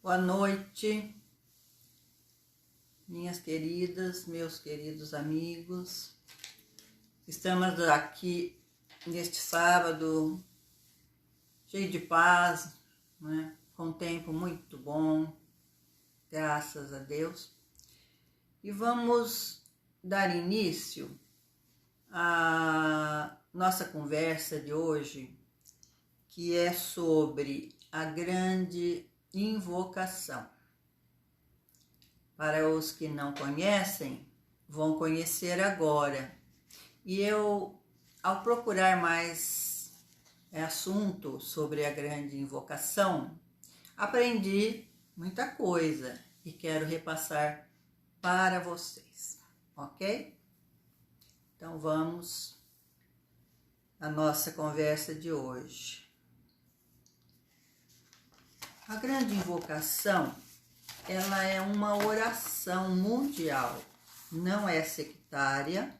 Boa noite, minhas queridas, meus queridos amigos. Estamos aqui neste sábado, cheio de paz, né? Com um tempo muito bom, graças a Deus. E vamos dar início à nossa conversa de hoje, que é sobre a grande invocação. Para os que não conhecem, vão conhecer agora. E eu, ao procurar mais assunto sobre a grande invocação, aprendi muita coisa e quero repassar para vocês, ok? Então vamos à nossa conversa de hoje. A grande invocação, ela é uma oração mundial, não é sectária,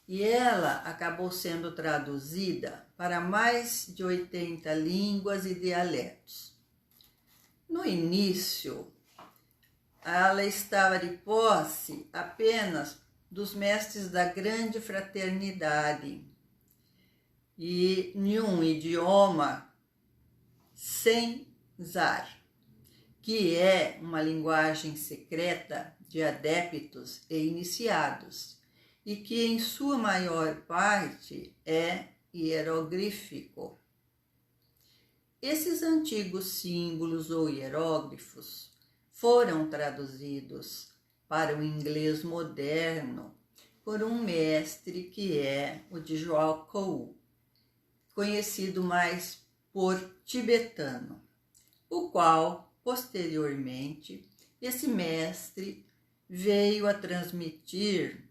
e ela acabou sendo traduzida para mais de 80 línguas e dialetos. No início, ela estava de posse apenas dos mestres da grande fraternidade e em um idioma sem zar, que é uma linguagem secreta de adeptos e iniciados, e que em sua maior parte é hieroglífico. Esses antigos símbolos ou hieróglifos foram traduzidos para o inglês moderno por um mestre que é o de Joao, conhecido mais por tibetano, o qual, posteriormente, esse mestre veio a transmitir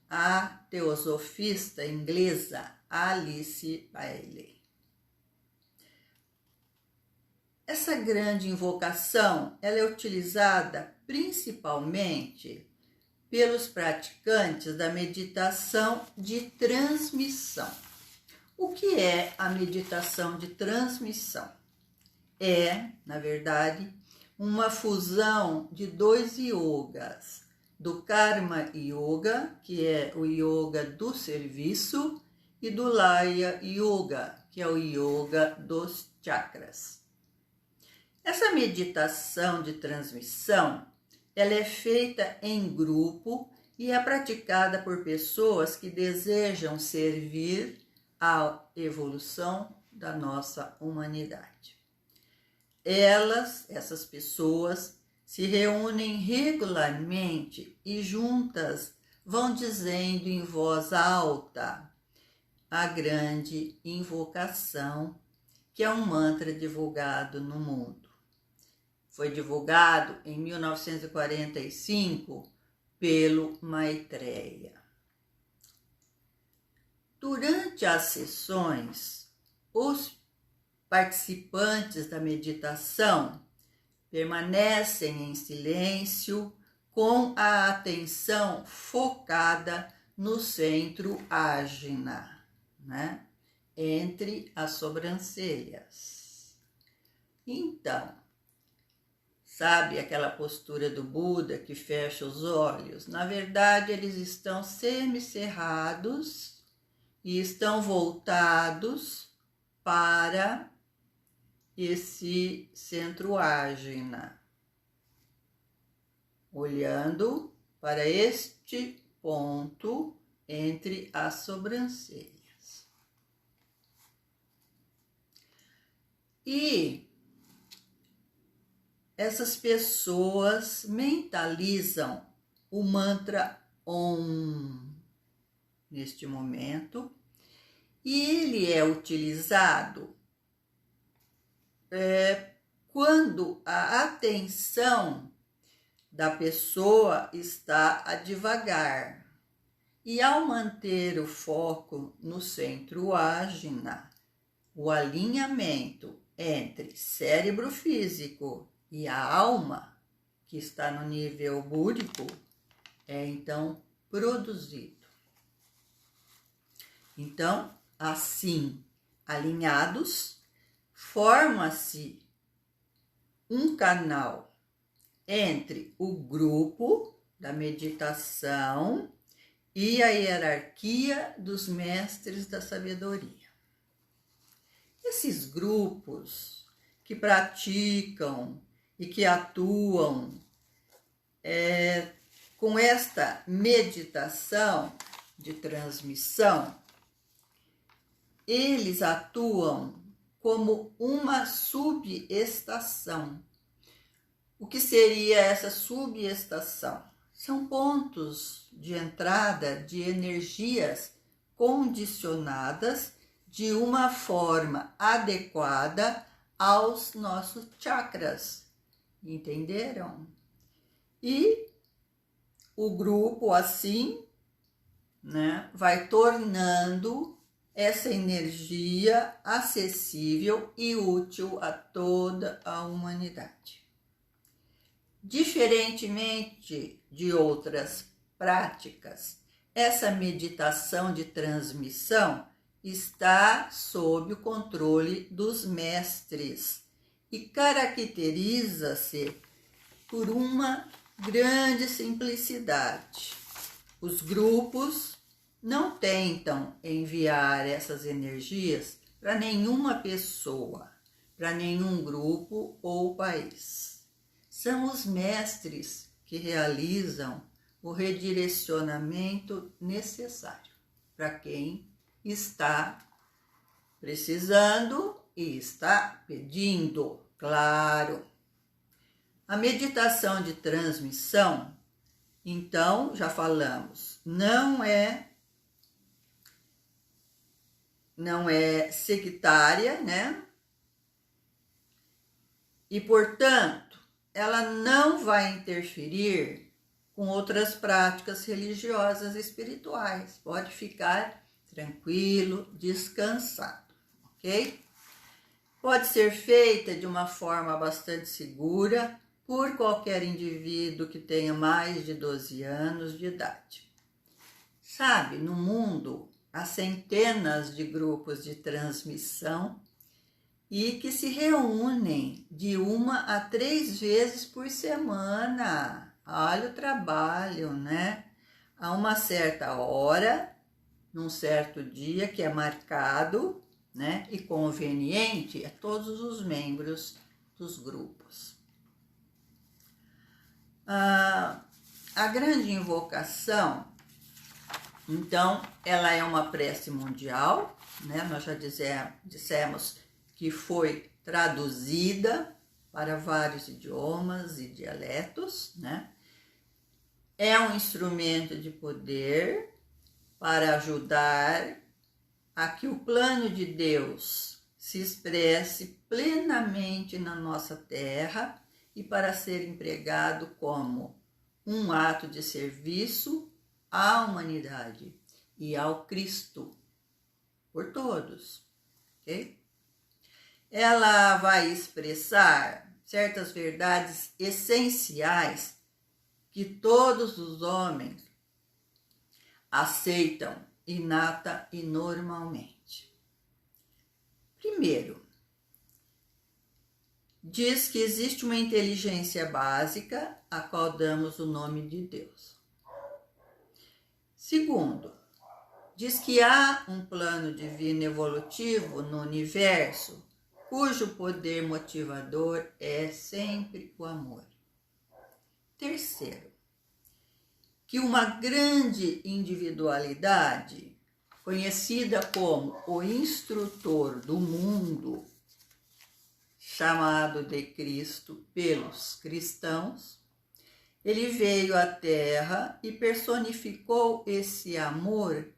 à teosofista inglesa Alice Bailey. Essa grande invocação, ela é utilizada principalmente pelos praticantes da meditação de transmissão. O que é a meditação de transmissão? É, na verdade, uma fusão de dois yogas, do Karma Yoga, que é o yoga do serviço, e do Laya Yoga, que é o yoga dos chakras. Essa meditação de transmissão, ela é feita em grupo e é praticada por pessoas que desejam servir à evolução da nossa humanidade. Essas pessoas, se reúnem regularmente e juntas vão dizendo em voz alta a grande invocação, que é um mantra divulgado no mundo. Foi divulgado em 1945 pelo Maitreya. Durante as sessões, os participantes da meditação permanecem em silêncio com a atenção focada no centro ágina, né? Entre as sobrancelhas. Então, sabe aquela postura do Buda que fecha os olhos? Na verdade, eles estão semicerrados e estão voltados para esse centro ágina, olhando para este ponto entre as sobrancelhas. E essas pessoas mentalizam o mantra Om neste momento, e ele é utilizado quando a atenção da pessoa está a divagar. E ao manter o foco no centro ágina, o alinhamento entre cérebro físico e a alma, que está no nível búdico, é então produzido. Então, assim, alinhados, forma-se um canal entre o grupo da meditação e a hierarquia dos mestres da sabedoria. Esses grupos que praticam e que atuam com esta meditação de transmissão, eles atuam como uma subestação. O que seria essa subestação? São pontos de entrada de energias condicionadas de uma forma adequada aos nossos chakras. Entenderam? E o grupo assim, né, vai tornando essa energia acessível e útil a toda a humanidade. Diferentemente de outras práticas, essa meditação de transmissão está sob o controle dos mestres e caracteriza-se por uma grande simplicidade. Os grupos não tentam enviar essas energias para nenhuma pessoa, para nenhum grupo ou país. São os mestres que realizam o redirecionamento necessário para quem está precisando e está pedindo, claro. A meditação de transmissão, então, já falamos, não é sectária, né? E, portanto, ela não vai interferir com outras práticas religiosas e espirituais. Pode ficar tranquilo, descansado, ok? Pode ser feita de uma forma bastante segura por qualquer indivíduo que tenha mais de 12 anos de idade. Sabe, no mundo há centenas de grupos de transmissão e que se reúnem de 1 a 3 vezes por semana. Olha o trabalho, né? A uma certa hora, num certo dia que é marcado, né, e conveniente a todos os membros dos grupos. A grande invocação, então, ela é uma prece mundial, né? Nós já dissemos que foi traduzida para vários idiomas e dialetos, né? É um instrumento de poder para ajudar a que o plano de Deus se expresse plenamente na nossa terra e para ser empregado como um ato de serviço à humanidade e ao Cristo, por todos, ok? Ela vai expressar certas verdades essenciais que todos os homens aceitam inata e normalmente. Primeiro, diz que existe uma inteligência básica a qual damos o nome de Deus. Segundo, diz que há um plano divino evolutivo no universo cujo poder motivador é sempre o amor. Terceiro, que uma grande individualidade, conhecida como o instrutor do mundo, chamado de Cristo pelos cristãos, ele veio à Terra e personificou esse amor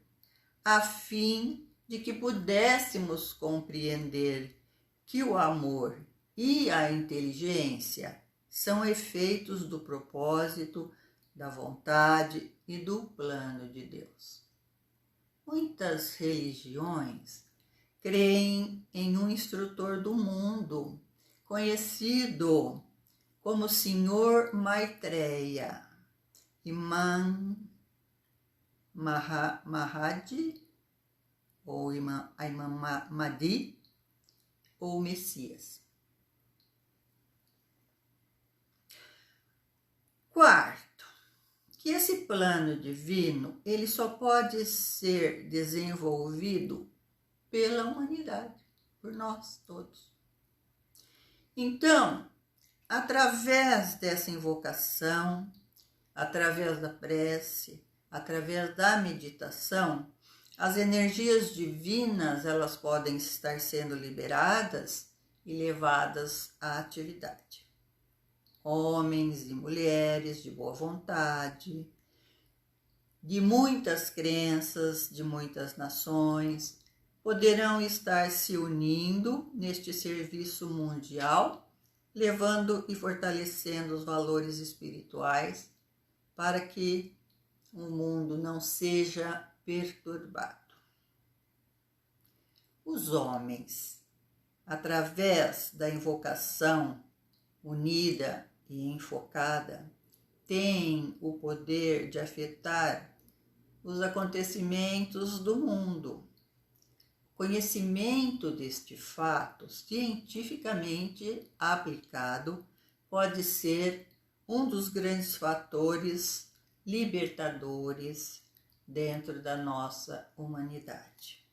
a fim de que pudéssemos compreender que o amor e a inteligência são efeitos do propósito, da vontade e do plano de Deus. Muitas religiões creem em um instrutor do mundo, conhecido como Senhor Maitreya, Imam Mahdi, ou Imam Mahdi, ou Messias. plano divino, ele só pode ser desenvolvido pela humanidade, por nós todos. Então, através dessa invocação, através da prece, através da meditação, as energias divinas, elas podem estar sendo liberadas e levadas à atividade. Homens e mulheres de boa vontade, de muitas crenças, de muitas nações, poderão estar se unindo neste serviço mundial, levando e fortalecendo os valores espirituais para que o mundo não seja perturbado. Os homens, através da invocação unida e enfocada, têm o poder de afetar os acontecimentos do mundo. Conhecimento deste fato, cientificamente aplicado, pode ser um dos grandes fatores libertadores dentro da nossa humanidade.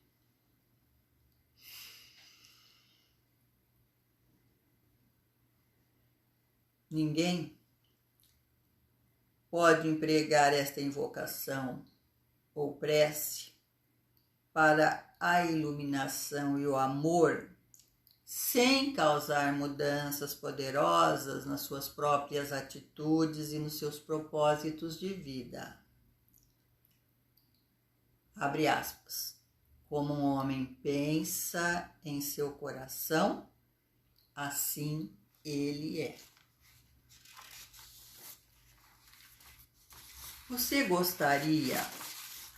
Ninguém pode empregar esta invocação ou prece para a iluminação e o amor sem causar mudanças poderosas nas suas próprias atitudes e nos seus propósitos de vida. Abre aspas. Como um homem pensa em seu coração, assim ele é. Você gostaria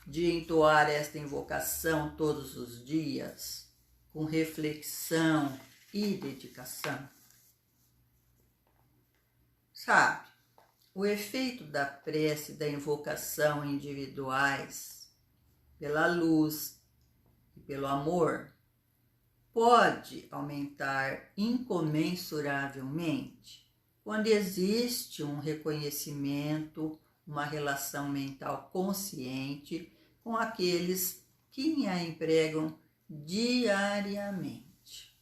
de entoar esta invocação todos os dias, com reflexão e dedicação? Sabe, o efeito da prece e da invocação individuais, pela luz e pelo amor, pode aumentar incomensuravelmente quando existe um reconhecimento, uma relação mental consciente com aqueles que a empregam diariamente,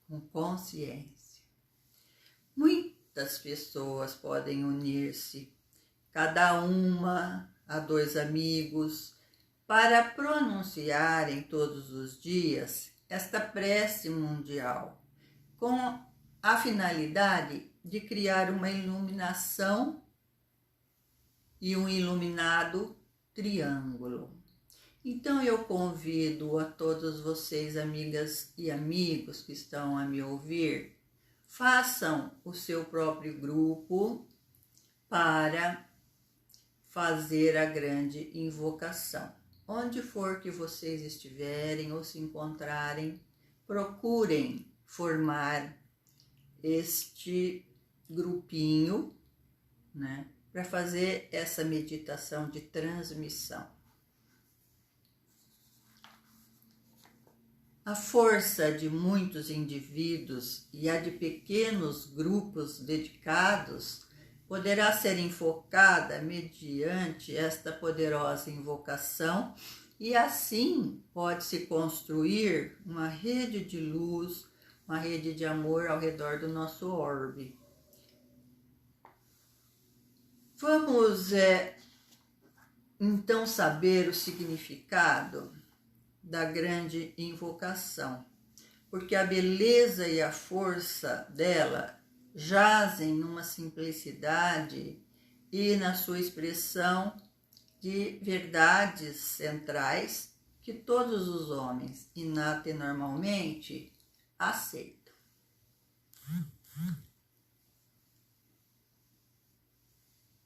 com consciência. Muitas pessoas podem unir-se, cada uma a 2 amigos, para pronunciarem todos os dias esta prece mundial, com a finalidade de criar uma iluminação e um iluminado triângulo. Então eu convido a todos vocês, amigas e amigos que estão a me ouvir, façam o seu próprio grupo para fazer a grande invocação. Onde for que vocês estiverem ou se encontrarem, procurem formar este grupinho, né, para fazer essa meditação de transmissão. A força de muitos indivíduos e a de pequenos grupos dedicados poderá ser enfocada mediante esta poderosa invocação e assim pode-se construir uma rede de luz, uma rede de amor ao redor do nosso orbe. Vamos então saber o significado da grande invocação, porque a beleza e a força dela jazem numa simplicidade e na sua expressão de verdades centrais que todos os homens, inata e normalmente, aceitam.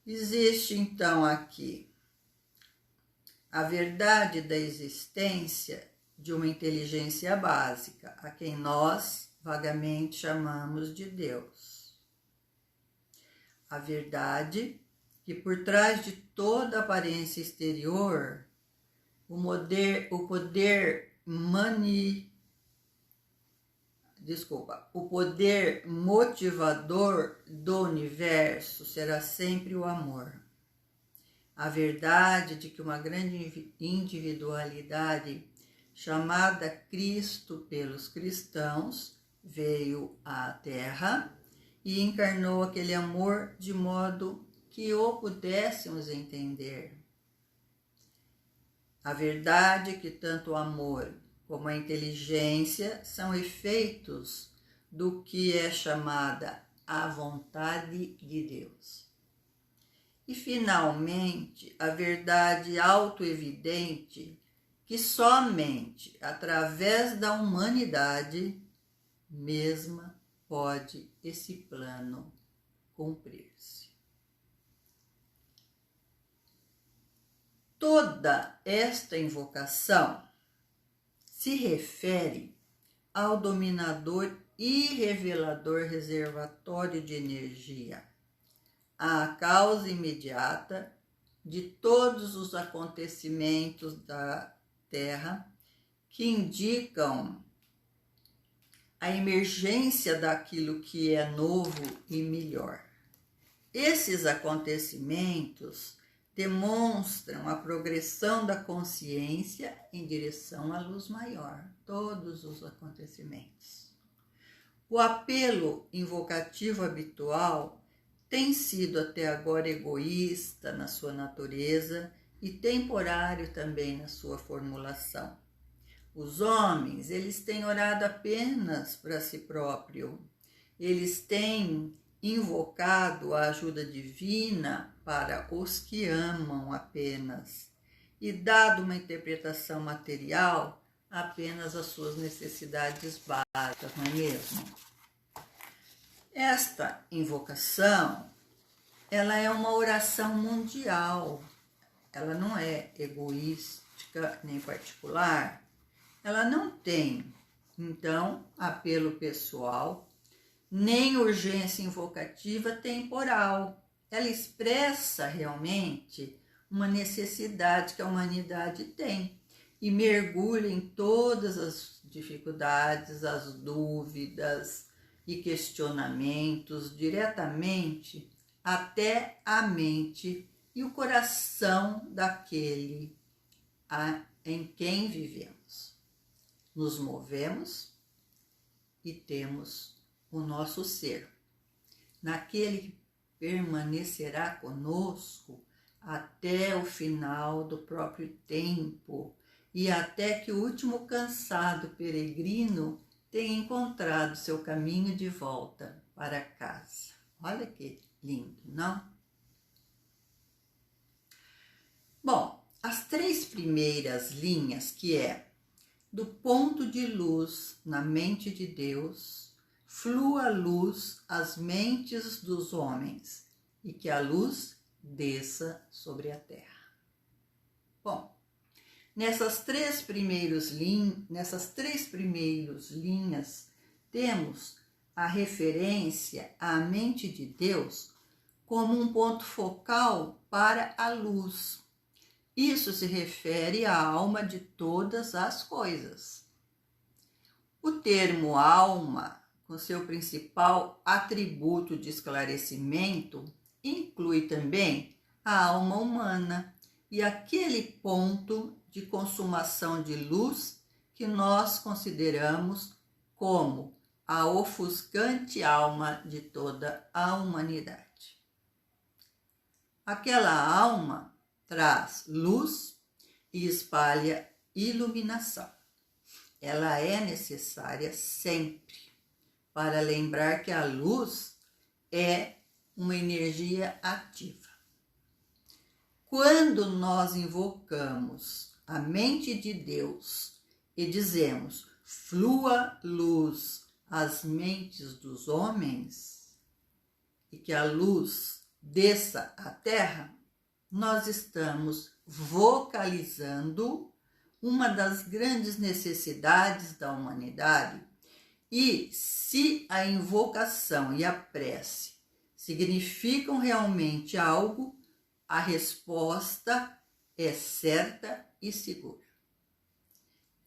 Existe então aqui a verdade da existência de uma inteligência básica, a quem nós vagamente chamamos de Deus. A verdade que por trás de toda aparência exterior, o poder motivador do universo será sempre o amor. a verdade de que uma grande individualidade chamada Cristo pelos cristãos veio à Terra e encarnou aquele amor de modo que o pudéssemos entender. A verdade é que tanto o amor como a inteligência são efeitos do que é chamada a vontade de Deus. E, finalmente, a verdade autoevidente que somente através da humanidade mesma pode esse plano cumprir-se. Toda esta invocação se refere ao dominador e revelador reservatório de energia, à causa imediata de todos os acontecimentos da Terra que indicam a emergência daquilo que é novo e melhor. Esses acontecimentos demonstram a progressão da consciência em direção à luz maior, todos os acontecimentos. O apelo invocativo habitual tem sido até agora egoísta na sua natureza e temporário também na sua formulação. Os homens, eles têm orado apenas para si próprio. Eles têm invocado a ajuda divina para os que amam apenas e dado uma interpretação material apenas às suas necessidades básicas, não é mesmo? Esta invocação, ela é uma oração mundial, ela não é egoística nem particular, ela não tem, então, apelo pessoal, nem urgência invocativa temporal. Ela expressa realmente uma necessidade que a humanidade tem e mergulha em todas as dificuldades, as dúvidas e questionamentos diretamente até a mente e o coração daquele em quem vivemos. Nos movemos e temos o nosso ser, naquele que permanecerá conosco até o final do próprio tempo e até que o último cansado peregrino tenha encontrado seu caminho de volta para casa. Olha que lindo, não? Bom, as 3 primeiras linhas, que é: do ponto de luz na mente de Deus, flua a luz às mentes dos homens, e que a luz desça sobre a terra. Bom, nessas três primeiras linhas, temos a referência à mente de Deus como um ponto focal para a luz. Isso se refere à alma de todas as coisas. O termo alma, com seu principal atributo de esclarecimento, inclui também a alma humana e aquele ponto de consumação de luz que nós consideramos como a ofuscante alma de toda a humanidade. Aquela alma traz luz e espalha iluminação. Ela é necessária sempre para lembrar que a luz é uma energia ativa. Quando nós invocamos a mente de Deus e dizemos: flua luz às mentes dos homens e que a luz desça à terra, nós estamos vocalizando uma das grandes necessidades da humanidade. E se a invocação e a prece significam realmente algo, a resposta é certa e segura.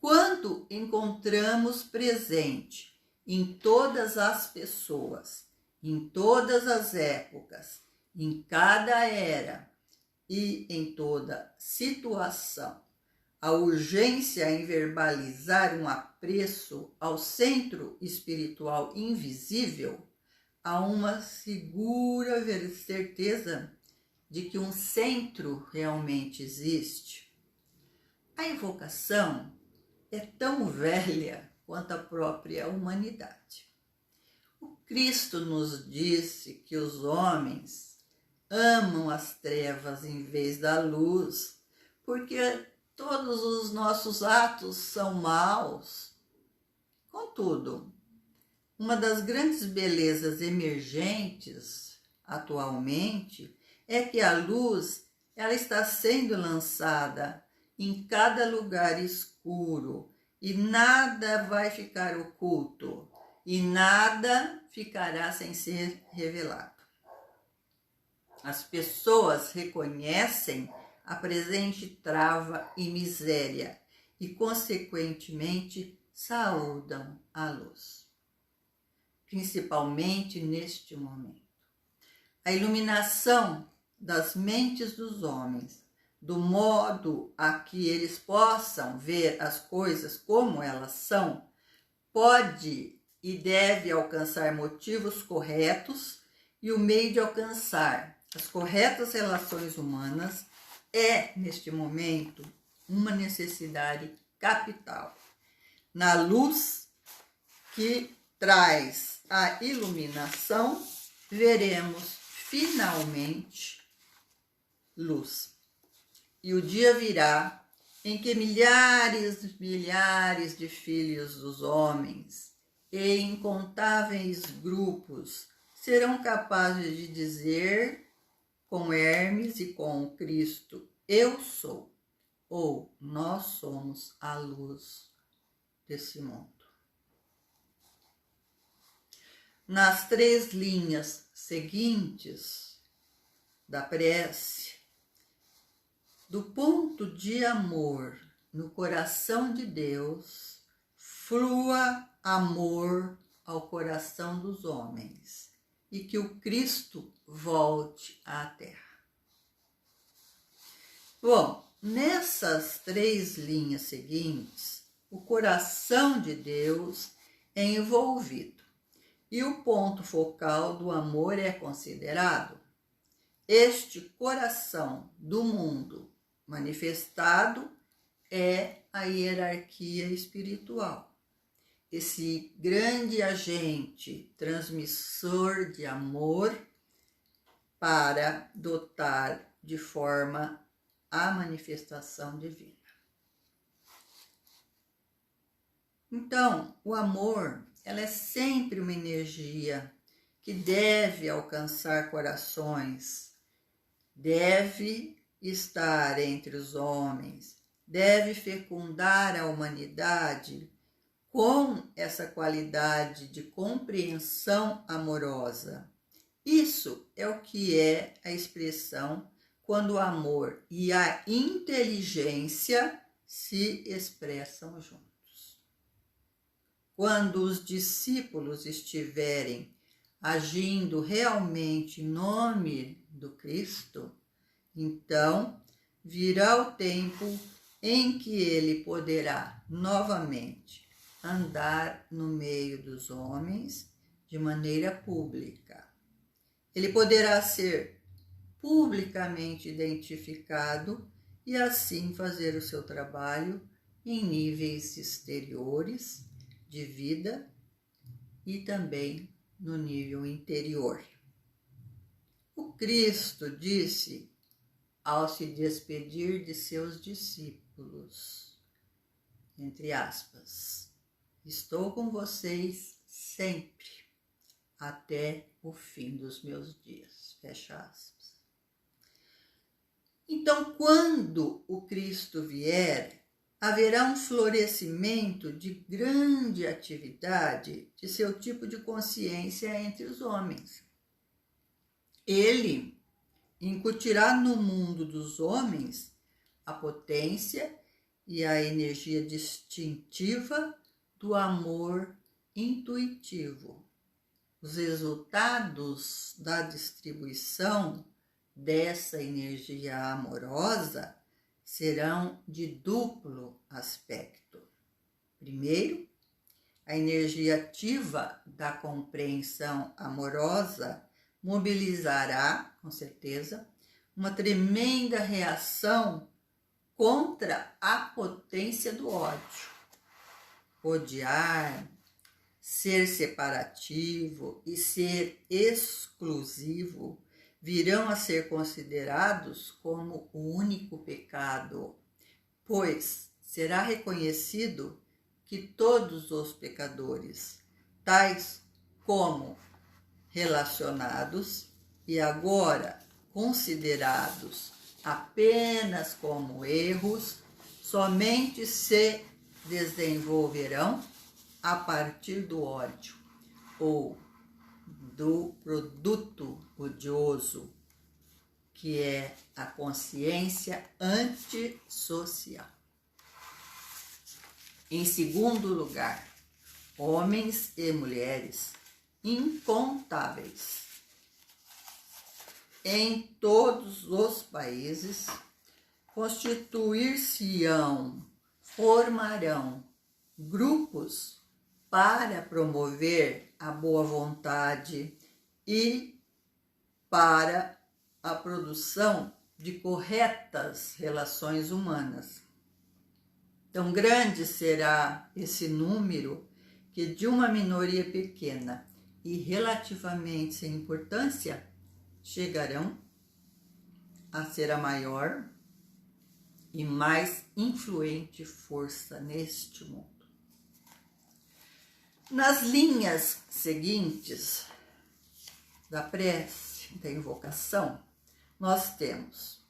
Quando encontramos presente em todas as pessoas, em todas as épocas, em cada era, e em toda situação a urgência em verbalizar um apreço ao centro espiritual invisível, há uma segura certeza de que um centro realmente existe. A invocação é tão velha quanto a própria humanidade. O Cristo nos disse que os homens amam as trevas em vez da luz, porque todos os nossos atos são maus. Contudo, uma das grandes belezas emergentes atualmente é que a luz ela está sendo lançada em cada lugar escuro e nada vai ficar oculto e nada ficará sem ser revelado. As pessoas reconhecem a presente trava e miséria e, consequentemente, saúdam a luz. Principalmente neste momento. A iluminação das mentes dos homens, do modo a que eles possam ver as coisas como elas são, pode e deve alcançar motivos corretos, e o meio de alcançar as corretas relações humanas é, neste momento, uma necessidade capital. Na luz que traz a iluminação, veremos finalmente luz. E o dia virá em que milhares de filhos dos homens e incontáveis grupos serão capazes de dizer com Hermes e com Cristo, eu sou, ou nós somos a luz desse mundo. Nas 3 linhas seguintes da prece, do ponto de amor no coração de Deus, flua amor ao coração dos homens e que o Cristo volte à Terra. Bom, nessas 3 linhas seguintes, o coração de Deus é envolvido e o ponto focal do amor é considerado. Este coração do mundo manifestado é a hierarquia espiritual. Esse grande agente transmissor de amor para dotar de forma a manifestação divina. Então, o amor, ela é sempre uma energia que deve alcançar corações, deve estar entre os homens, deve fecundar a humanidade com essa qualidade de compreensão amorosa. Isso é o que é a expressão quando o amor e a inteligência se expressam juntos. Quando os discípulos estiverem agindo realmente em nome do Cristo, então virá o tempo em que ele poderá novamente andar no meio dos homens de maneira pública. Ele poderá ser publicamente identificado e assim fazer o seu trabalho em níveis exteriores de vida e também no nível interior. O Cristo disse ao se despedir de seus discípulos, entre aspas, estou com vocês sempre, até o fim dos meus dias, fecha aspas. Então, quando o Cristo vier, haverá um florescimento de grande atividade de seu tipo de consciência entre os homens. Ele incutirá no mundo dos homens a potência e a energia distintiva do amor intuitivo. Os resultados da distribuição dessa energia amorosa serão de duplo aspecto. Primeiro, a energia ativa da compreensão amorosa mobilizará, com certeza, uma tremenda reação contra a potência do ódio. Odiar, ser separativo e ser exclusivo virão a ser considerados como o único pecado, pois será reconhecido que todos os pecadores, tais como relacionados e agora considerados apenas como erros, somente se desenvolverão a partir do ódio ou do produto odioso, que é a consciência antissocial. Em segundo lugar, homens e mulheres incontáveis em todos os países constituir-se-ão, formarão grupos para promover a boa vontade e para a produção de corretas relações humanas. Tão grande será esse número que de uma minoria pequena e relativamente sem importância chegarão a ser a maior e mais influente força neste mundo. Nas linhas seguintes da prece, da invocação, nós temos: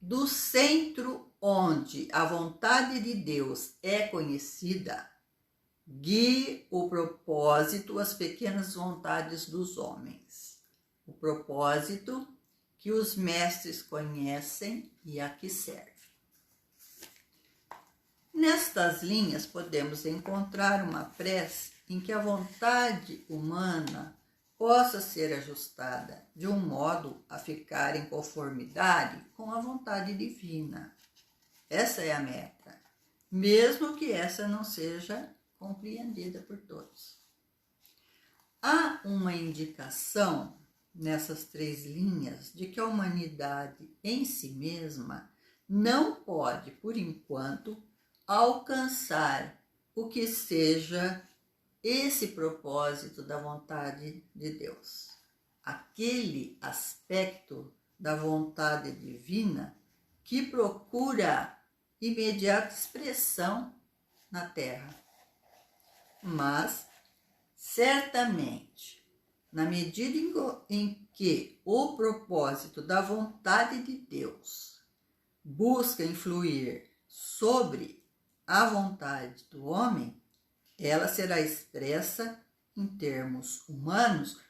do centro onde a vontade de Deus é conhecida, guie o propósito às pequenas vontades dos homens. O propósito que os mestres conhecem e a que serve. Nestas linhas podemos encontrar uma prece em que a vontade humana possa ser ajustada de um modo a ficar em conformidade com a vontade divina. Essa é a meta, mesmo que essa não seja compreendida por todos. Há uma indicação nessas 3 linhas de que a humanidade em si mesma não pode, por enquanto, alcançar o que seja esse propósito da vontade de Deus, aquele aspecto da vontade divina que procura imediata expressão na Terra. Mas, certamente, na medida em que o propósito da vontade de Deus busca influir sobre a vontade do homem, ela será expressa em termos humanos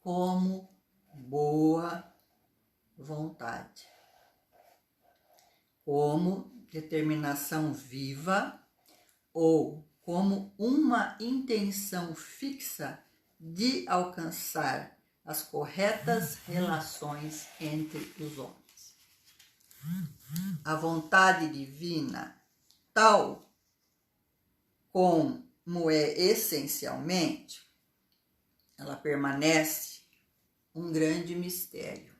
como boa vontade, como determinação viva ou como uma intenção fixa de alcançar as corretas relações entre os homens. A vontade divina, tal como é essencialmente, ela permanece um grande mistério.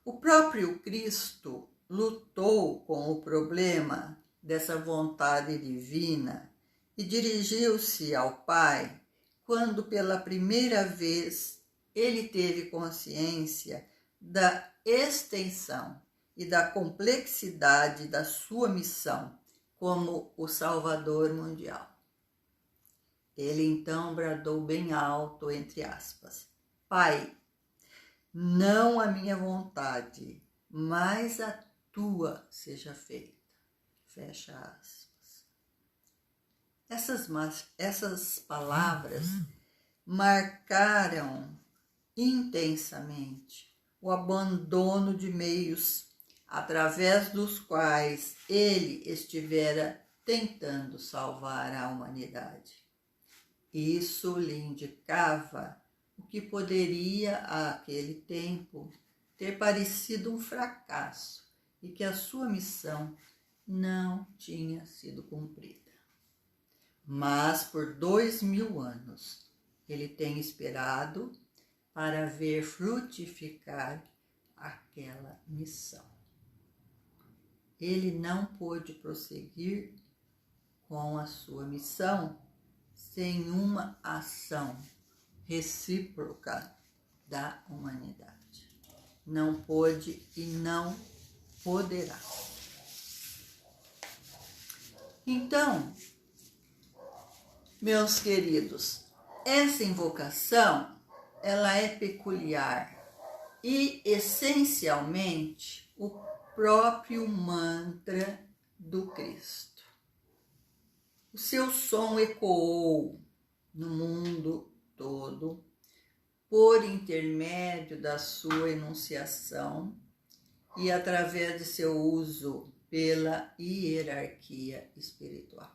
O próprio Cristo lutou com o problema dessa vontade divina e dirigiu-se ao Pai quando pela primeira vez ele teve consciência da extensão e da complexidade da sua missão como o Salvador mundial. Ele então bradou bem alto, entre aspas: Pai, não a minha vontade, mas a tua seja feita. Fecha aspas. Essas palavras marcaram intensamente o abandono de meios através dos quais ele estivera tentando salvar a humanidade. Isso lhe indicava o que poderia, àquele tempo, ter parecido um fracasso e que a sua missão não tinha sido cumprida. Mas por 2000 anos ele tem esperado para ver frutificar aquela missão. Ele não pôde prosseguir com a sua missão sem uma ação recíproca da humanidade. Não pôde e não poderá. Então, meus queridos, essa invocação, ela é peculiar e essencialmente o próprio mantra do Cristo. O seu som ecoou no mundo todo por intermédio da sua enunciação e através de seu uso pela hierarquia espiritual.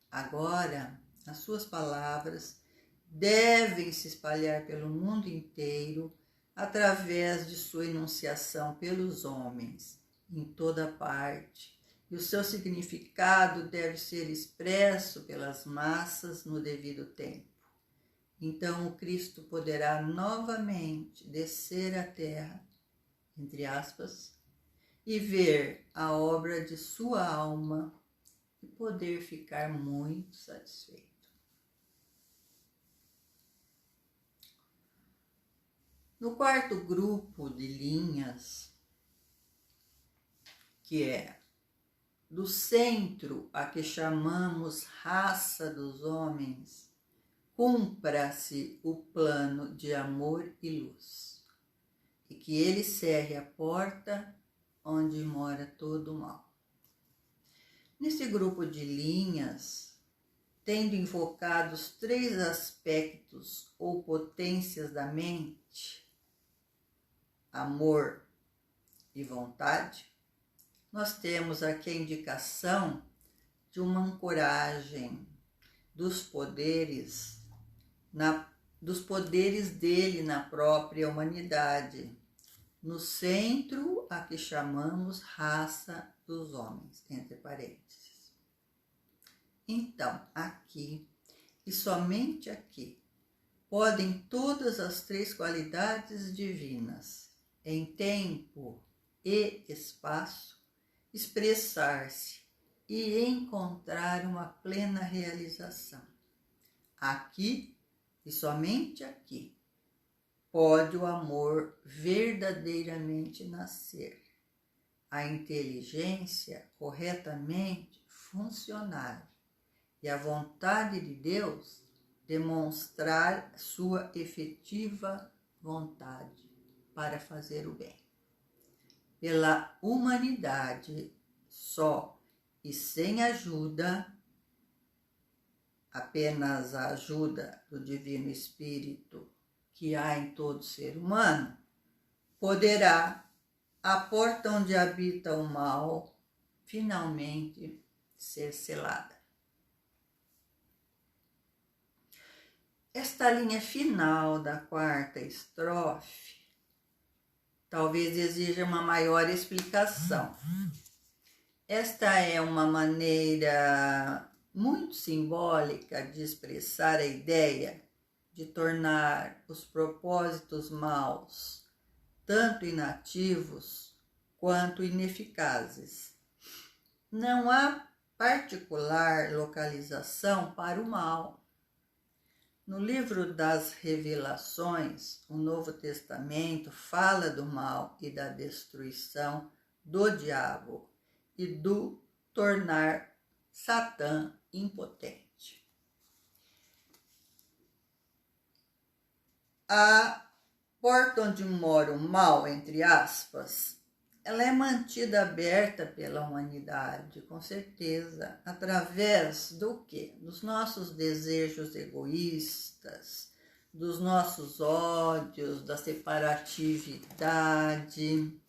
Agora, as suas palavras devem se espalhar pelo mundo inteiro através de sua enunciação pelos homens, em toda parte, e o seu significado deve ser expresso pelas massas no devido tempo. Então o Cristo poderá novamente descer à terra, entre aspas, e ver a obra de sua alma e poder ficar muito satisfeito. No quarto grupo de linhas, que é do centro a que chamamos raça dos homens, cumpra-se o plano de amor e luz, e que ele cerre a porta onde mora todo o mal. Nesse grupo de linhas, tendo invocado os 3 aspectos ou potências da mente, amor e vontade, nós temos aqui a indicação de uma ancoragem dos poderes dele na própria humanidade, no centro a que chamamos raça dos homens, entre parênteses. Então, aqui, e somente aqui, podem todas as 3 qualidades divinas, em tempo e espaço, expressar-se e encontrar uma plena realização. Aqui, e somente aqui, pode o amor verdadeiramente nascer, a inteligência corretamente funcionar e a vontade de Deus demonstrar sua efetiva vontade para fazer o bem. Pela humanidade só e sem ajuda, apenas a ajuda do Divino Espírito que há em todo ser humano, poderá a porta onde habita o mal finalmente ser selada. Esta linha final da 4ª estrofe talvez exija uma maior explicação. Esta é uma maneira muito simbólica de expressar a ideia de tornar os propósitos maus tanto inativos quanto ineficazes. Não há particular localização para o mal. No livro das Revelações, o Novo Testamento fala do mal e da destruição do diabo e do tornar Satã impotente. A porta onde mora o mal, entre aspas, ela é mantida aberta pela humanidade, com certeza, através do quê? Dos nossos desejos egoístas, dos nossos ódios, da separatividade,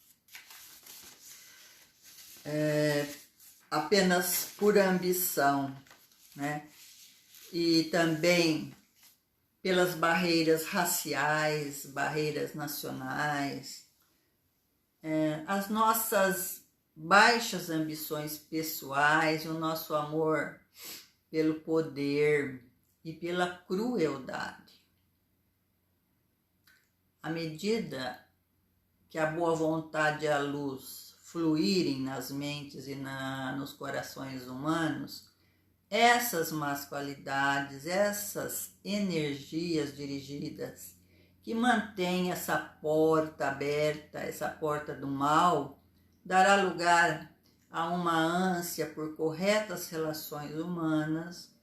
apenas por ambição, né? E também pelas barreiras raciais, barreiras nacionais, as nossas baixas ambições pessoais, o nosso amor pelo poder e pela crueldade. À medida que a boa vontade e a luz fluírem nas mentes e nos corações humanos, essas más qualidades, essas energias dirigidas que mantêm essa porta aberta, essa porta do mal, dará lugar a uma ânsia por corretas relações humanas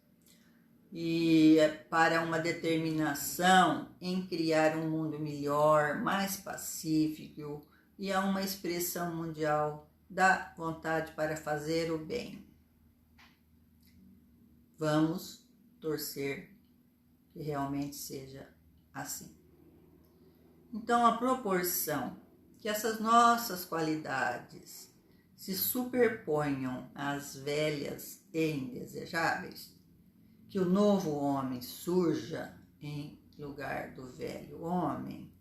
e para uma determinação em criar um mundo melhor, mais pacífico e a uma expressão mundial da vontade para fazer o bem. Vamos torcer que realmente seja assim. Então, a proporção que essas nossas qualidades se superponham às velhas e indesejáveis, que o novo homem surja em lugar do velho homem,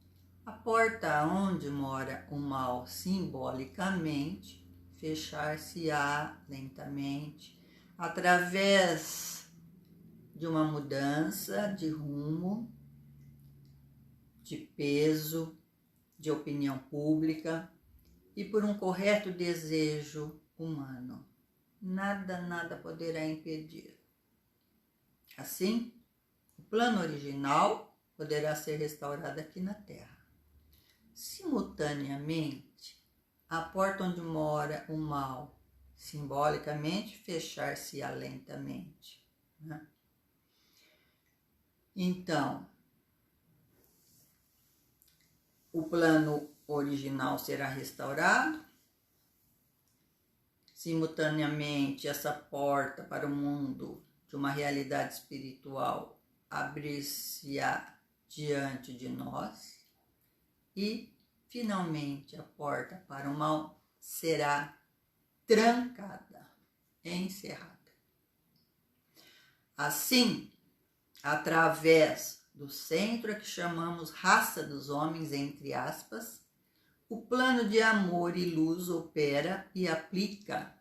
a porta onde mora o mal simbolicamente fechar-se-á lentamente através de uma mudança de rumo, de peso, de opinião pública e por um correto desejo humano. Nada poderá impedir. Assim, o plano original poderá ser restaurado aqui na Terra. Simultaneamente, a porta onde mora o mal, simbolicamente, fechar-se-á lentamente. Né? Então, o plano original será restaurado. Simultaneamente, essa porta para o mundo de uma realidade espiritual abrir-se-á diante de nós e, finalmente, a porta para o mal será trancada, encerrada. Assim, através do centro que chamamos raça dos homens, entre aspas, o plano de amor e luz opera e aplica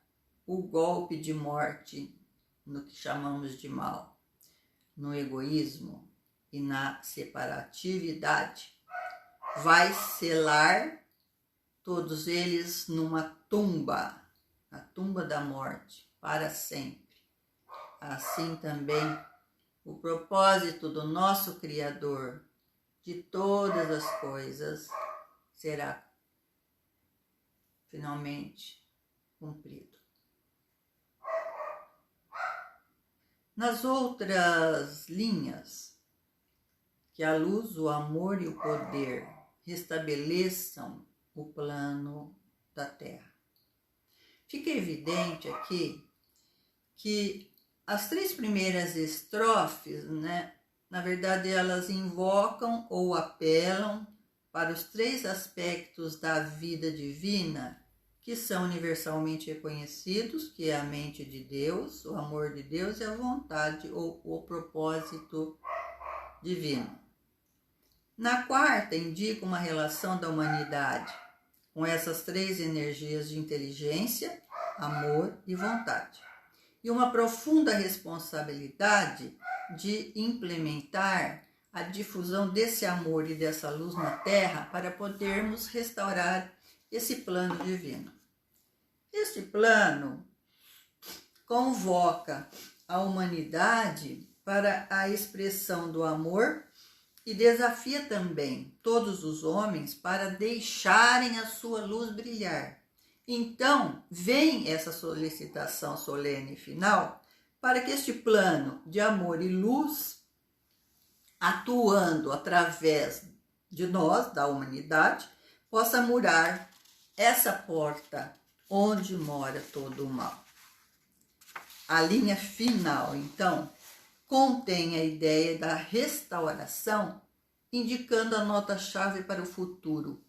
o golpe de morte no que chamamos de mal, no egoísmo e na separatividade. Vai selar todos eles numa tumba, a tumba da morte, para sempre. Assim também, o propósito do nosso Criador de todas as coisas será finalmente cumprido. Nas outras linhas, que a luz, o amor e o poder restabeleçam o plano da Terra. Fica evidente aqui que as 3 primeiras estrofes, né, na verdade, elas invocam ou apelam para os 3 aspectos da vida divina que são universalmente reconhecidos, que é a mente de Deus, o amor de Deus e a vontade ou o propósito divino. Na 4ª, indica uma relação da humanidade com essas 3 energias de inteligência, amor e vontade. E uma profunda responsabilidade de implementar a difusão desse amor e dessa luz na Terra para podermos restaurar esse plano divino. Este plano convoca a humanidade para a expressão do amor e desafia também todos os homens para deixarem a sua luz brilhar. Então, vem essa solicitação solene final para que este plano de amor e luz, atuando através de nós, da humanidade, possa murar essa porta onde mora todo o mal. A linha final, então, contém a ideia da restauração, indicando a nota-chave para o futuro,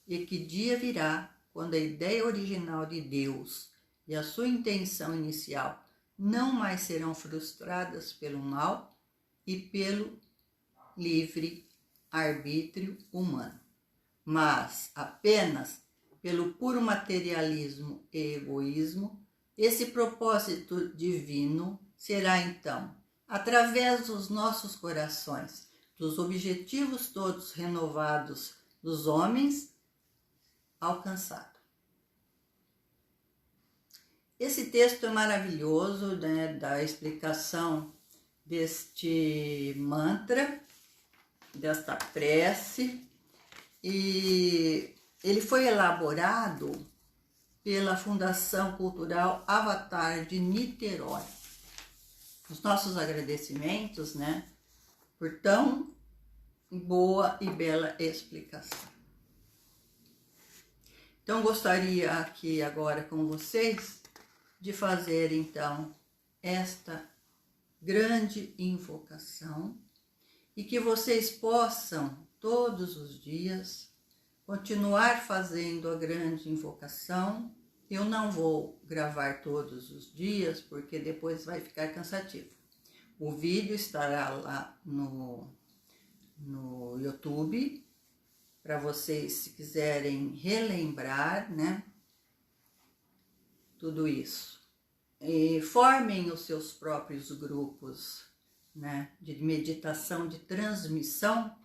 e que dia virá quando a ideia original de Deus e a sua intenção inicial não mais serão frustradas pelo mal e pelo livre arbítrio humano, mas apenas pelo puro materialismo e egoísmo, esse propósito divino será então, através dos nossos corações, dos objetivos todos renovados dos homens, alcançado. Esse texto é maravilhoso, né, da explicação deste mantra, desta prece, e ele foi elaborado pela Fundação Cultural Avatar de Niterói. Os nossos agradecimentos, né, por tão boa e bela explicação. Então, gostaria aqui agora com vocês de fazer, então, esta grande invocação e que vocês possam, todos os dias, continuar fazendo a grande invocação. Eu não vou gravar todos os dias, porque depois vai ficar cansativo. O vídeo estará lá no YouTube, para vocês, se quiserem relembrar, né, tudo isso. E formem os seus próprios grupos, né, de meditação, de transmissão,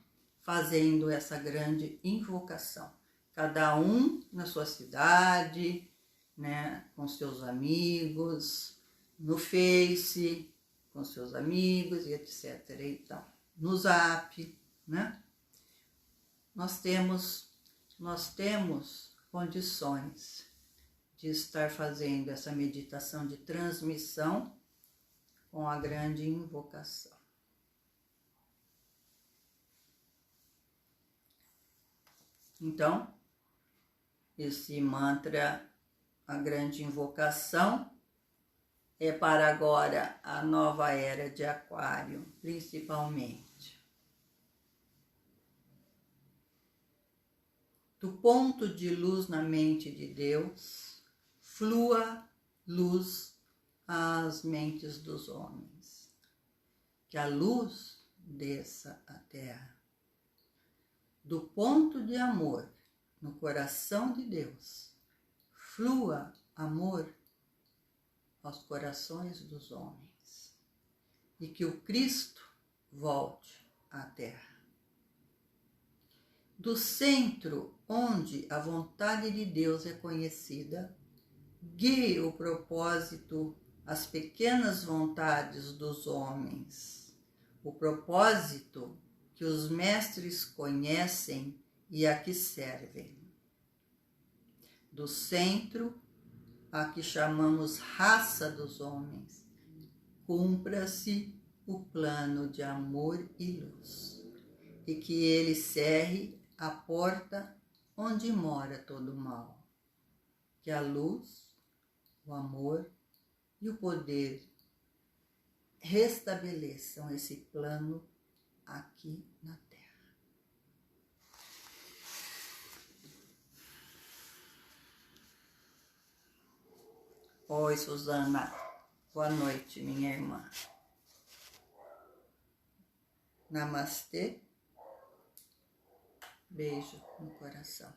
fazendo essa grande invocação. Cada um na sua cidade, né, com seus amigos, no Face, com seus amigos e etc. Então, no Zap, né? Nós temos condições de estar fazendo essa meditação de transmissão com a grande invocação. Então, esse mantra, a grande invocação, é para agora a nova era de Aquário, principalmente. Do ponto de luz na mente de Deus, flua luz às mentes dos homens. Que a luz desça à terra. Do ponto de amor no coração de Deus, flua amor aos corações dos homens. E que o Cristo volte à terra. Do centro onde a vontade de Deus é conhecida, guie o propósito às pequenas vontades dos homens, o propósito que os mestres conhecem e a que servem. Do centro, a que chamamos raça dos homens, cumpra-se o plano de amor e luz, e que ele cerre a porta onde mora todo o mal. Que a luz, o amor e o poder restabeleçam esse plano aqui na Terra. Oi, Suzana. Boa noite, minha irmã. Namastê. Beijo no coração.